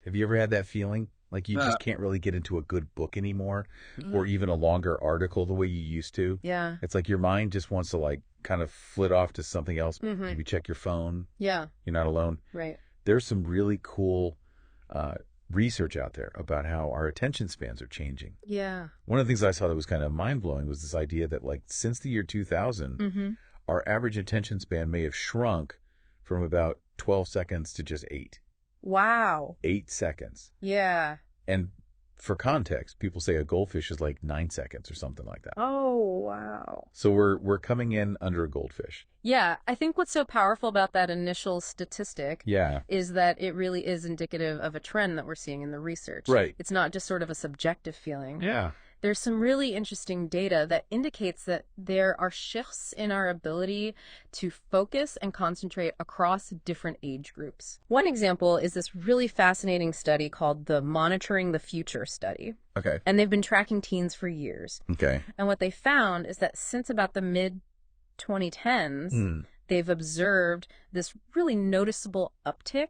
Have you ever had that feeling? Like you just can't really get into a good book anymore or even a longer article the way you used to? Yeah. It's like your mind just wants to like kind of flit off to something else. Maybe check your phone. Yeah. You're not alone. Right. There's some really cool research out there about how our attention spans are changing. Yeah. One of the things I saw that was kind of mind-blowing was this idea that like since the year 2000, our average attention span may have shrunk from about 12 seconds to just 8. Wow. 8 seconds. Yeah. And for context, people say a goldfish is like 9 seconds or something like that. Oh, wow. So we're coming in under a goldfish. Yeah, I think what's so powerful about that initial statistic is that it really is indicative of a trend that we're seeing in the research. Right. It's not just sort of a subjective feeling. Yeah. There's some really interesting data that indicates that there are shifts in our ability to focus and concentrate across different age groups. One example is this really fascinating study called the Monitoring the Future study. Okay. And they've been tracking teens for years. Okay. And what they found is that since about the mid-2010s, they've observed this really noticeable uptick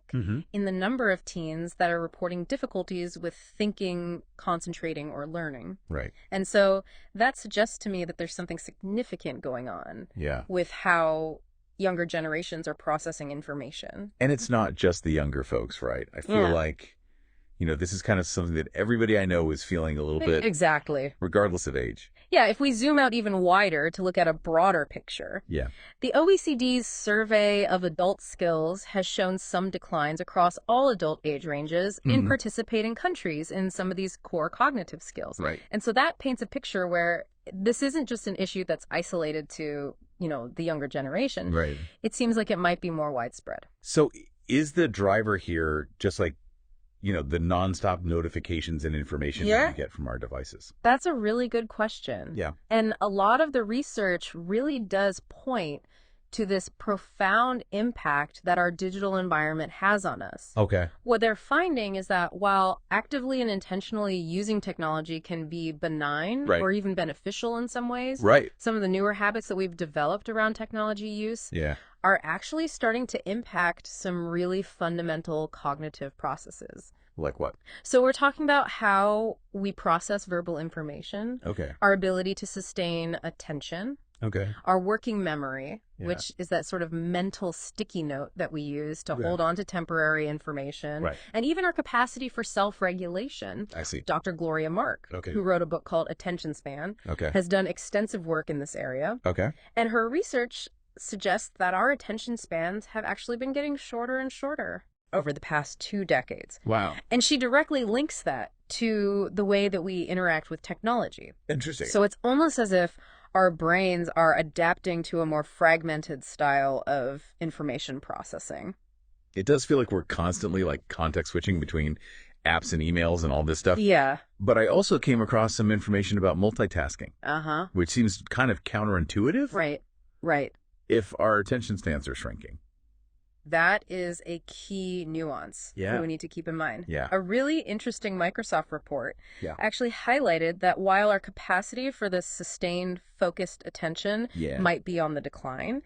in the number of teens that are reporting difficulties with thinking, concentrating, or learning. Right. And so that suggests to me that there's something significant going on with how younger generations are processing information. And it's not just the younger folks, right? I feel like, you know, this is kind of something that everybody I know is feeling a little bit. Exactly. Regardless of age. Yeah, if we zoom out even wider to look at a broader picture. Yeah. The OECD's survey of adult skills has shown some declines across all adult age ranges in participating countries in some of these core cognitive skills. Right. And so that paints a picture where this isn't just an issue that's isolated to, you know, the younger generation. Right. It seems like it might be more widespread. So is the driver here just like, you know, the nonstop notifications and information that we get from our devices? That's a really good question. Yeah. And a lot of the research really does point to this profound impact that our digital environment has on us. Okay. What they're finding is that while actively and intentionally using technology can be benign or even beneficial in some ways, some of the newer habits that we've developed around technology use are actually starting to impact some really fundamental cognitive processes. Like what? So we're talking about how we process verbal information, our ability to sustain attention, our working memory, which is that sort of mental sticky note that we use to hold on to temporary information, and even our capacity for self-regulation. I see. Dr. Gloria Mark, who wrote a book called Attention Span, has done extensive work in this area. And her research suggests that our attention spans have actually been getting shorter and shorter over the past 2 decades. Wow. And she directly links that to the way that we interact with technology. Interesting. So it's almost as if our brains are adapting to a more fragmented style of information processing. It does feel like we're constantly like context switching between apps and emails and all this stuff. Yeah. But I also came across some information about multitasking, which seems kind of counterintuitive. Right. Right. If our attention spans are shrinking. That is a key nuance that we need to keep in mind. Yeah. A really interesting Microsoft report actually highlighted that while our capacity for this sustained, focused attention might be on the decline,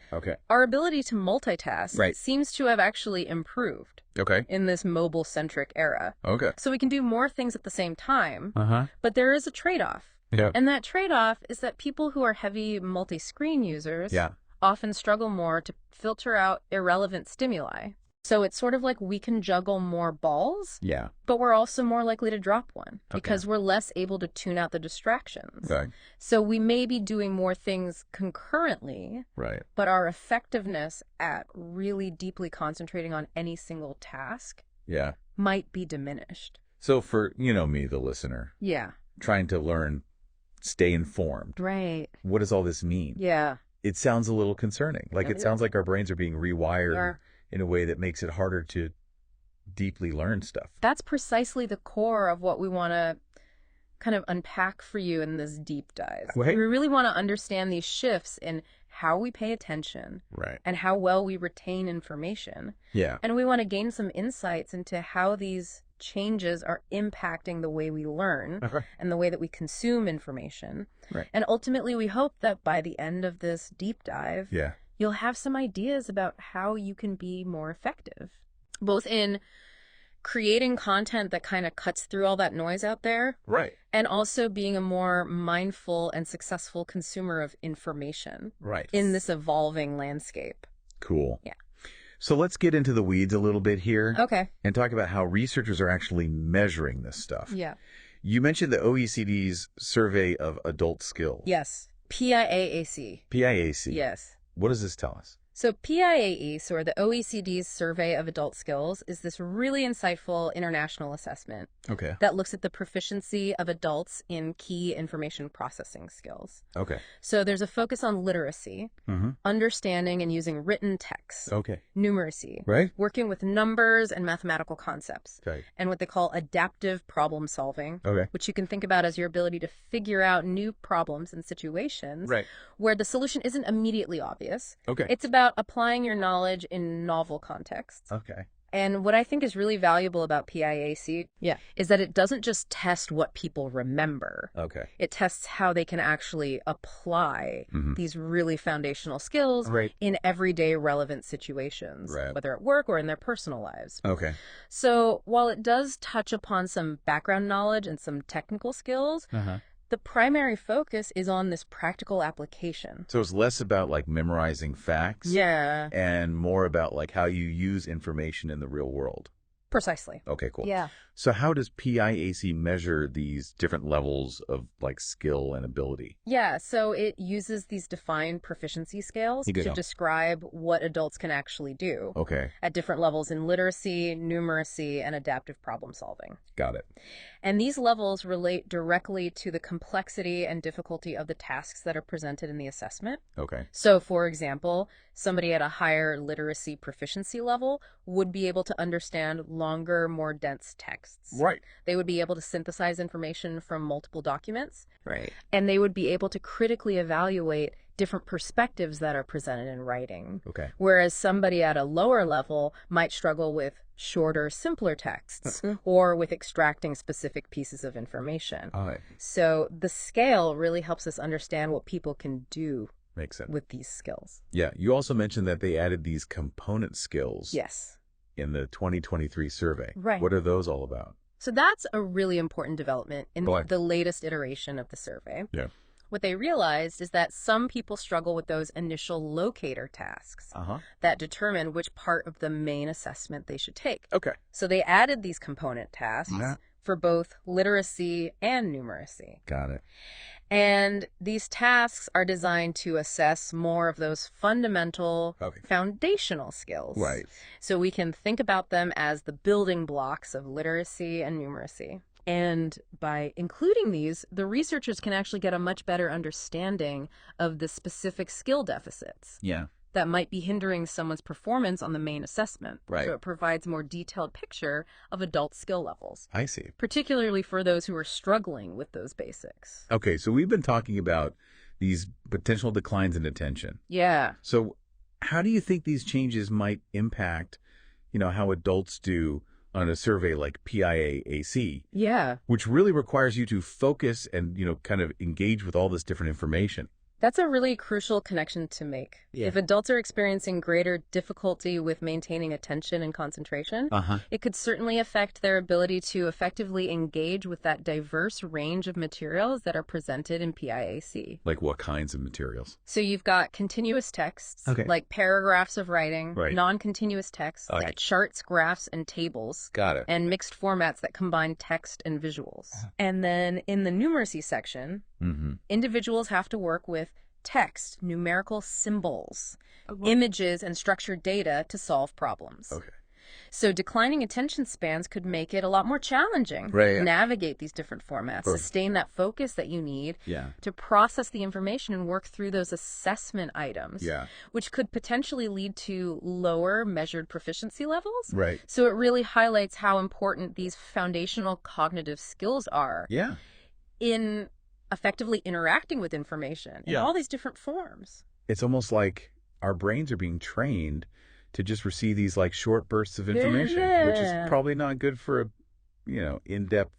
our ability to multitask seems to have actually improved in this mobile-centric era. So we can do more things at the same time, but there is a trade-off. And that trade-off is that people who are heavy multi-screen users often struggle more to filter out irrelevant stimuli. So it's sort of like we can juggle more balls, but we're also more likely to drop one because we're less able to tune out the distractions. So we may be doing more things concurrently, but our effectiveness at really deeply concentrating on any single task might be diminished. So for, you know, me, the listener, trying to learn, stay informed. What does all this mean? It sounds a little concerning. Like it sounds like our brains are being rewired in a way that makes it harder to deeply learn stuff. That's precisely the core of what we want to kind of unpack for you in this deep dive. We really want to understand these shifts in how we pay attention and how well we retain information. And we want to gain some insights into how these changes are impacting the way we learn and the way that we consume information. And ultimately, we hope that by the end of this deep dive, you'll have some ideas about how you can be more effective, both in creating content that kind of cuts through all that noise out there. Right. And also being a more mindful and successful consumer of information. Right. In this evolving landscape. Cool. Yeah. So let's get into the weeds a little bit here. Okay. And talk about how researchers are actually measuring this stuff. Yeah. You mentioned the OECD's survey of adult skills. Yes. PIAAC. PIAC. Yes. What does this tell us? So PIAAC, or the OECD's Survey of Adult Skills, is this really insightful international assessment that looks at the proficiency of adults in key information processing skills. Okay. So there's a focus on literacy, understanding and using written text, numeracy, working with numbers and mathematical concepts, and what they call adaptive problem solving, which you can think about as your ability to figure out new problems and situations where the solution isn't immediately obvious. It's about applying your knowledge in novel contexts. And what I think is really valuable about PIAC is that it doesn't just test what people remember. It tests how they can actually apply these really foundational skills in everyday relevant situations, whether at work or in their personal lives. So while it does touch upon some background knowledge and some technical skills, the primary focus is on this practical application. So it's less about like memorizing facts. And more about like how you use information in the real world. Precisely. Okay, cool. Yeah. So how does PIAC measure these different levels of like skill and ability? Yeah, so it uses these defined proficiency scales to describe what adults can actually do at different levels in literacy, numeracy, and adaptive problem solving. Got it. And these levels relate directly to the complexity and difficulty of the tasks that are presented in the assessment. So, for example, somebody at a higher literacy proficiency level would be able to understand longer, more dense texts. They would be able to synthesize information from multiple documents. And they would be able to critically evaluate different perspectives that are presented in writing. Whereas somebody at a lower level might struggle with shorter, simpler texts or with extracting specific pieces of information. So the scale really helps us understand what people can do with these skills. Yeah. You also mentioned that they added these component skills. In the 2023 survey. What are those all about? So that's a really important development in the latest iteration of the survey. What they realized is that some people struggle with those initial locator tasks that determine which part of the main assessment they should take. So they added these component tasks for both literacy and numeracy. Got it. And these tasks are designed to assess more of those fundamental foundational skills. So we can think about them as the building blocks of literacy and numeracy. And by including these, the researchers can actually get a much better understanding of the specific skill deficits that might be hindering someone's performance on the main assessment. So it provides a more detailed picture of adult skill levels. I see. Particularly for those who are struggling with those basics. Okay, so we've been talking about these potential declines in attention. So how do you think these changes might impact, how adults do on a survey like PIAAC, which really requires you to focus and, kind of engage with all this different information? That's a really crucial connection to make. If adults are experiencing greater difficulty with maintaining attention and concentration, it could certainly affect their ability to effectively engage with that diverse range of materials that are presented in PIAC. Like what kinds of materials? So you've got continuous texts, like paragraphs of writing, non-continuous texts, like charts, graphs, and tables. And mixed formats that combine text and visuals. And then in the numeracy section, individuals have to work with text, numerical symbols, images, and structured data to solve problems. So declining attention spans could make it a lot more challenging to navigate these different formats, sustain that focus that you need to process the information and work through those assessment items, which could potentially lead to lower measured proficiency levels. So it really highlights how important these foundational cognitive skills are in effectively interacting with information in all these different forms. It's almost like our brains are being trained to just receive these like short bursts of information, which is probably not good for a, in-depth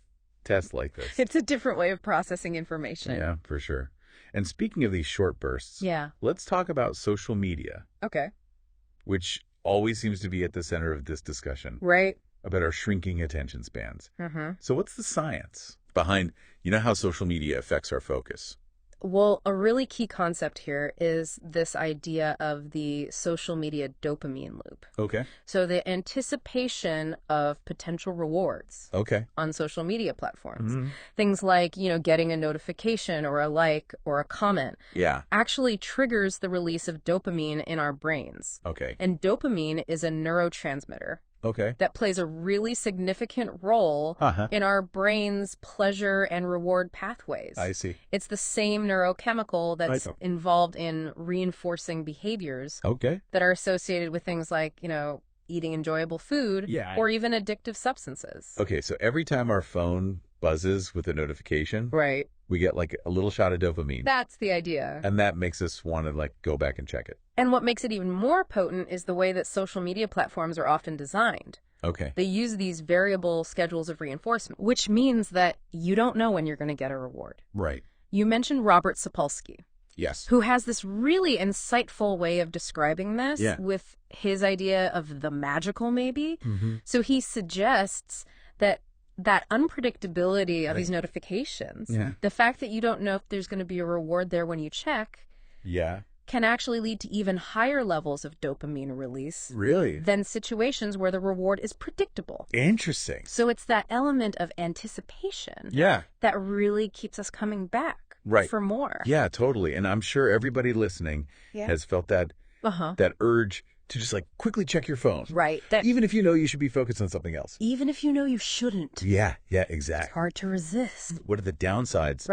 test like this. It's a different way of processing information. Yeah, for sure. And speaking of these short bursts, let's talk about social media. Which always seems to be at the center of this discussion. about our shrinking attention spans. So what's the science behind, how social media affects our focus? Well, a really key concept here is this idea of the social media dopamine loop. Okay. So the anticipation of potential rewards on social media platforms. Things like, getting a notification or a like or a comment actually triggers the release of dopamine in our brains. Okay. And dopamine is a neurotransmitter. Okay. That plays a really significant role in our brain's pleasure and reward pathways. I see. It's the same neurochemical that's involved in reinforcing behaviors that are associated with things like, eating enjoyable food or even addictive substances. Okay, so every time our phone buzzes with a notification, we get like a little shot of dopamine. That's the idea. And that makes us want to go back and check it. And what makes it even more potent is the way that social media platforms are often designed. Okay. They use these variable schedules of reinforcement, which means that you don't know when you're going to get a reward. Right. You mentioned Robert Sapolsky. Yes. Who has this really insightful way of describing this with his idea of the magical, maybe. So he suggests that unpredictability of these notifications, the fact that you don't know if there's going to be a reward there when you check, can actually lead to even higher levels of dopamine release than situations where the reward is predictable. Interesting. So it's that element of anticipation that really keeps us coming back for more. Yeah, totally. And I'm sure everybody listening has felt that that urge to just quickly check your phone. Right. Even if you know you should be focused on something else. Even if you know you shouldn't. Yeah, exactly. It's hard to resist. What are the downsides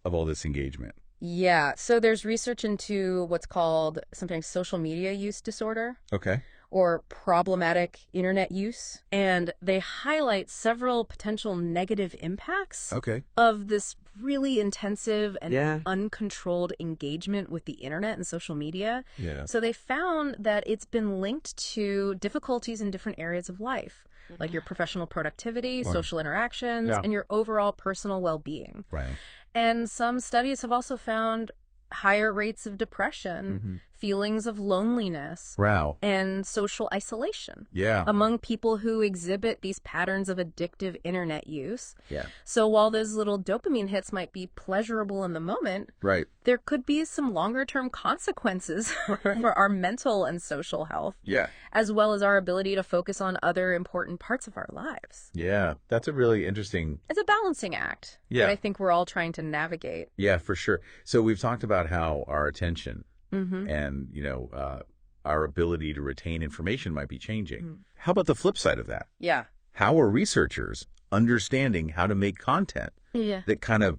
of all this engagement? Yeah. So there's research into what's called sometimes social media use disorder. Okay. Or problematic internet use. And they highlight several potential negative impacts of this really intensive and uncontrolled engagement with the internet and social media. Yeah. So they found that it's been linked to difficulties in different areas of life, like your professional productivity, social interactions, and your overall personal well-being. Right. And some studies have also found higher rates of depression, feelings of loneliness, and social isolation among people who exhibit these patterns of addictive internet use. So while those little dopamine hits might be pleasurable in the moment, there could be some longer-term consequences for our mental and social health, as well as our ability to focus on other important parts of our lives. Yeah, that's a really interesting... It's a balancing act that I think we're all trying to navigate. Yeah, for sure. So we've talked about how our attention and, our ability to retain information might be changing. How about the flip side of that? Yeah. How are researchers understanding how to make content that kind of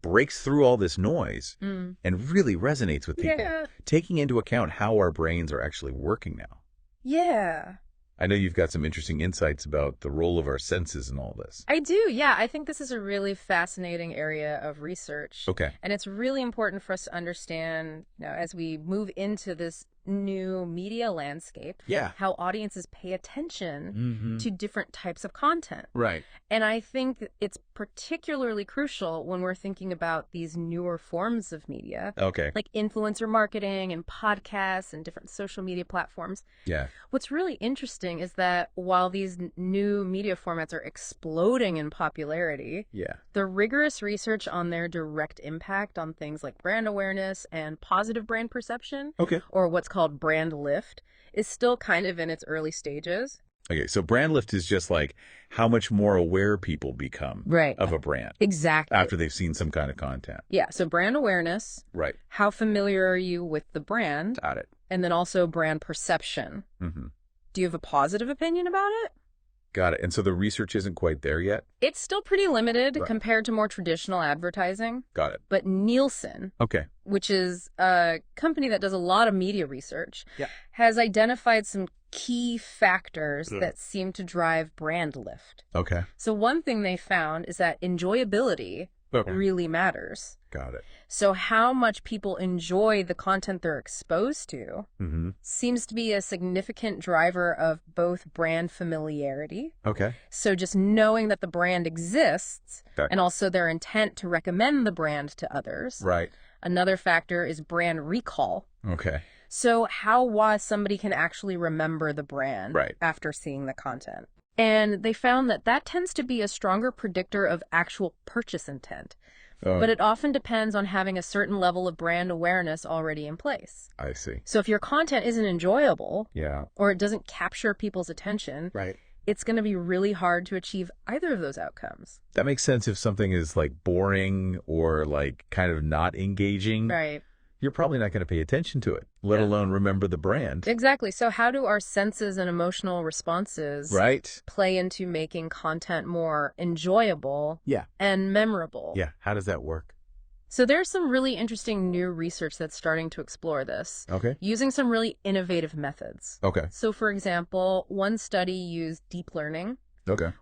breaks through all this noise and really resonates with people, taking into account how our brains are actually working now? Yeah. I know you've got some interesting insights about the role of our senses in all this. I do, yeah. I think this is a really fascinating area of research. Okay. And it's really important for us to understand, as we move into this new media landscape, how audiences pay attention to different types of content. Right. And I think it's particularly crucial when we're thinking about these newer forms of media. Okay. Like influencer marketing and podcasts and different social media platforms. Yeah. What's really interesting is that while these new media formats are exploding in popularity, the rigorous research on their direct impact on things like brand awareness and positive brand perception, or what's called brand lift, is still kind of in its early stages. Okay, so brand lift is just like how much more aware people become of a brand. Exactly. After they've seen some kind of content. Yeah, so brand awareness. Right. How familiar are you with the brand? Got it. And then also brand perception. Do you have a positive opinion about it? Got it. And so the research isn't quite there yet? It's still pretty limited compared to more traditional advertising. Got it. But Nielsen, which is a company that does a lot of media research, has identified some key factors that seem to drive brand lift. Okay. So one thing they found is that enjoyability really matters. Got it. So how much people enjoy the content they're exposed to seems to be a significant driver of both brand familiarity. Okay. So just knowing that the brand exists and also their intent to recommend the brand to others. Right. Another factor is brand recall. Okay. So how somebody can actually remember the brand after seeing the content. And they found that that tends to be a stronger predictor of actual purchase intent. But it often depends on having a certain level of brand awareness already in place. I see. So if your content isn't enjoyable, or it doesn't capture people's attention, it's going to be really hard to achieve either of those outcomes. That makes sense if something is like boring or like kind of not engaging. Right. You're probably not going to pay attention to it, let alone remember the brand. Exactly. So how do our senses and emotional responses play into making content more enjoyable and memorable? Yeah. How does that work? So there's some really interesting new research that's starting to explore this. Using some really innovative methods. So for example, one study used deep learning,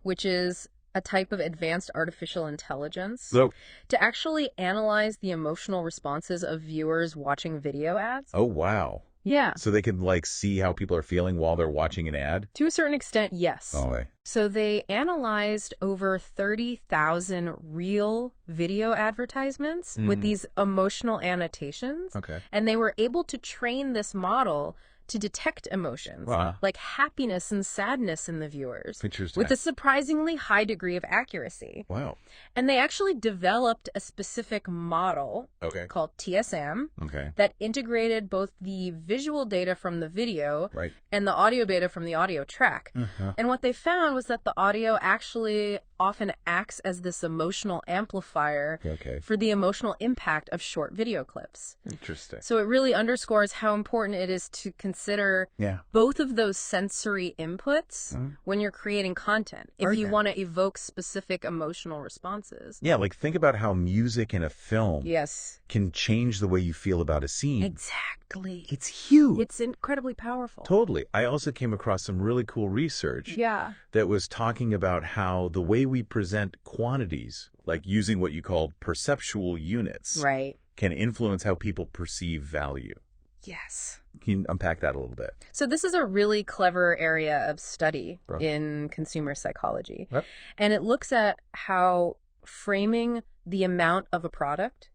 which is a type of advanced artificial intelligence, to actually analyze the emotional responses of viewers watching video ads. Oh, wow. Yeah. So they can like see how people are feeling while they're watching an ad? To a certain extent, yes. Oh, right. So they analyzed over 30,000 real video advertisements with these emotional annotations. And they were able to train this model to detect emotions like happiness and sadness in the viewers with a surprisingly high degree of accuracy. Wow. And they actually developed a specific model called TSM that integrated both the visual data from the video and the audio data from the audio track. And what they found was that the audio actually often acts as this emotional amplifier for the emotional impact of short video clips. Interesting. So it really underscores how important it is to consider both of those sensory inputs when you're creating content, if you want to evoke specific emotional responses. Yeah, like think about how music in a film can change the way you feel about a scene. Exactly. It's huge. It's incredibly powerful. Totally. I also came across some really cool research that was talking about how the way we present quantities, like using what you call perceptual units, can influence how people perceive value. Yes. Can you unpack that a little bit? So this is a really clever area of study in consumer psychology. And it looks at how framing the amount of a product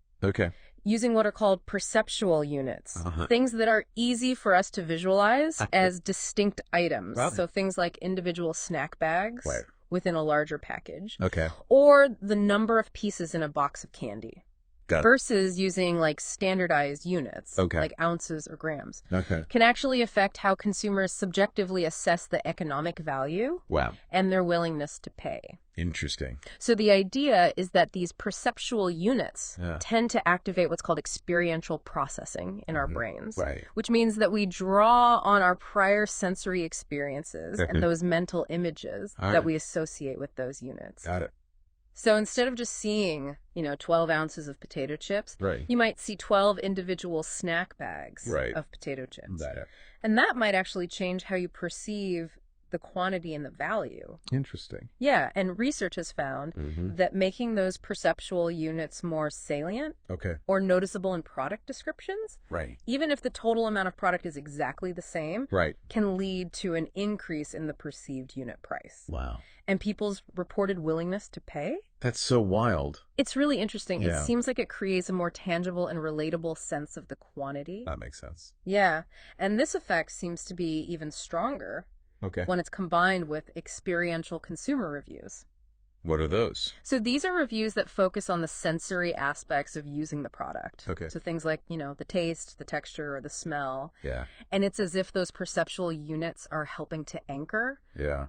using what are called perceptual units, things that are easy for us to visualize as distinct items. So things like individual snack bags within a larger package, or the number of pieces in a box of candy. Versus using like standardized units, like ounces or grams, can actually affect how consumers subjectively assess the economic value and their willingness to pay. Interesting. So the idea is that these perceptual units tend to activate what's called experiential processing in our brains, which means that we draw on our prior sensory experiences and those mental images that we associate with those units. Got it. So instead of just seeing, 12 ounces of potato chips, you might see 12 individual snack bags of potato chips. And that might actually change how you perceive the quantity and the value. Interesting. Yeah, and research has found that making those perceptual units more salient or noticeable in product descriptions, even if the total amount of product is exactly the same, can lead to an increase in the perceived unit price. Wow. And people's reported willingness to pay. That's so wild. It's really interesting. It seems like it creates a more tangible and relatable sense of the quantity. That makes sense. Yeah. And this effect seems to be even stronger when it's combined with experiential consumer reviews. What are those? So these are reviews that focus on the sensory aspects of using the product. So things like, the taste, the texture, or the smell. And it's as if those perceptual units are helping to anchor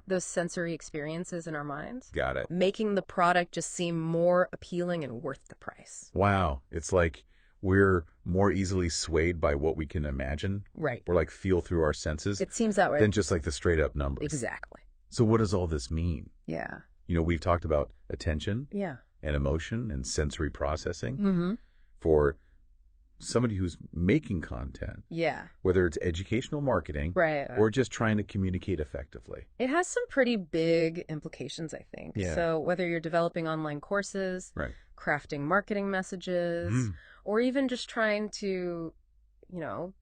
those sensory experiences in our minds. Got it. Making the product just seem more appealing and worth the price. Wow. It's like we're more easily swayed by what we can imagine. We're like feel through our senses. It seems that way. Than just like the straight up numbers. Exactly. So what does all this mean? Yeah. We've talked about attention and emotion and sensory processing Mm-hmm. for somebody who's making content. Yeah. Whether it's educational marketing or just trying to communicate effectively. It has some pretty big implications, I think. Yeah. So whether you're developing online courses, crafting marketing messages, or even just trying to,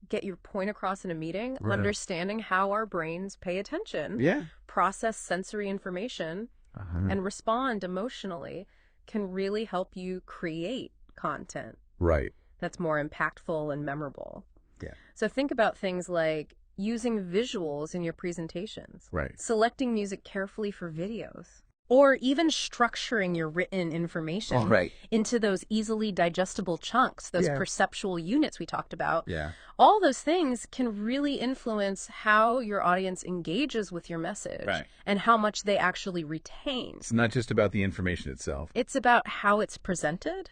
get your point across in a meeting, understanding how our brains pay attention, process sensory information, and respond emotionally can really help you create content that's more impactful and memorable. So think about things like using visuals in your presentations. Right. Selecting music carefully for videos. Or even structuring your written information into those easily digestible chunks, those perceptual units we talked about. Yeah. All those things can really influence how your audience engages with your message and how much they actually retain. It's not just about the information itself. It's about how it's presented,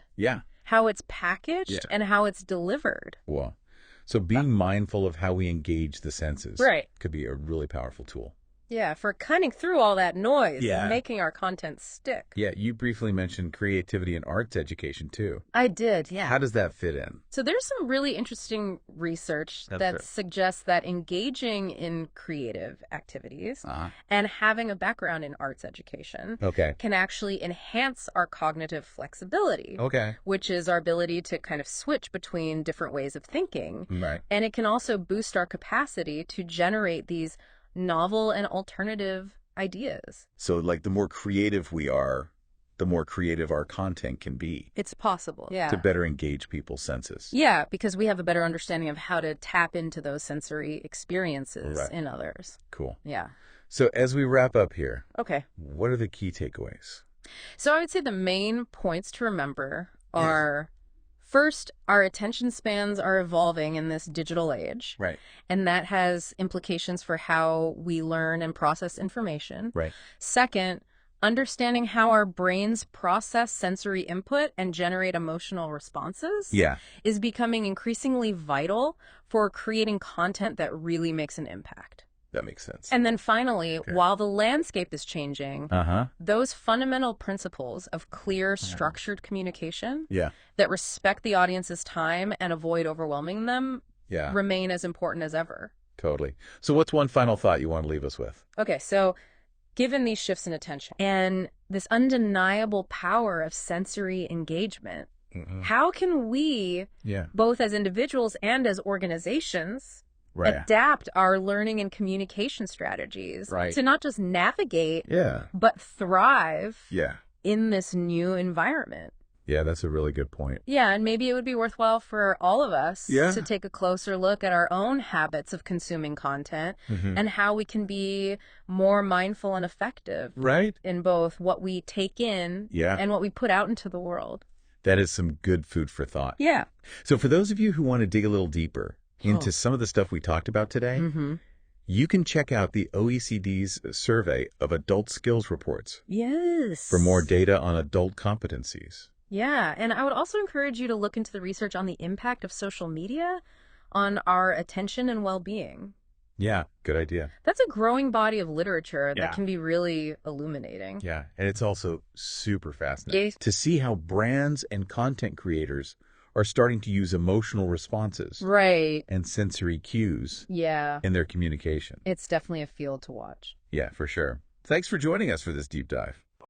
how it's packaged, and how it's delivered. Wow. So being mindful of how we engage the senses could be a really powerful tool. Yeah, for cutting through all that noise and making our content stick. Yeah, you briefly mentioned creativity and arts education, too. I did, yeah. How does that fit in? So there's some really interesting research that suggests that engaging in creative activities and having a background in arts education can actually enhance our cognitive flexibility, which is our ability to kind of switch between different ways of thinking. Right. And it can also boost our capacity to generate these novel and alternative ideas. So, like, the more creative we are, the more creative our content can be. It's possible, to better engage people's senses. Yeah, because we have a better understanding of how to tap into those sensory experiences in others. Cool. Yeah. So, as we wrap up here, what are the key takeaways? So, I would say the main points to remember are... First, our attention spans are evolving in this digital age. Right. And that has implications for how we learn and process information. Right. Second, understanding how our brains process sensory input and generate emotional responses is becoming increasingly vital for creating content that really makes an impact. That makes sense. And then finally, while the landscape is changing, those fundamental principles of clear, structured communication that respect the audience's time and avoid overwhelming them remain as important as ever. Totally. So what's one final thought you want to leave us with? Okay, so given these shifts in attention and this undeniable power of sensory engagement, how can we, both as individuals and as organizations, adapt our learning and communication strategies to not just navigate, but thrive in this new environment? Yeah, that's a really good point. Yeah, and maybe it would be worthwhile for all of us to take a closer look at our own habits of consuming content and how we can be more mindful and effective in both what we take in and what we put out into the world. That is some good food for thought. Yeah. So for those of you who want to dig a little deeper into some of the stuff we talked about today, you can check out the OECD's survey of adult skills reports. Yes. For more data on adult competencies. Yeah, and I would also encourage you to look into the research on the impact of social media on our attention and well-being. Yeah, good idea. That's a growing body of literature that can be really illuminating. Yeah, and it's also super fascinating to see how brands and content creators are starting to use emotional responses and sensory cues in their communication. It's definitely a field to watch. Yeah, for sure. Thanks for joining us for this deep dive.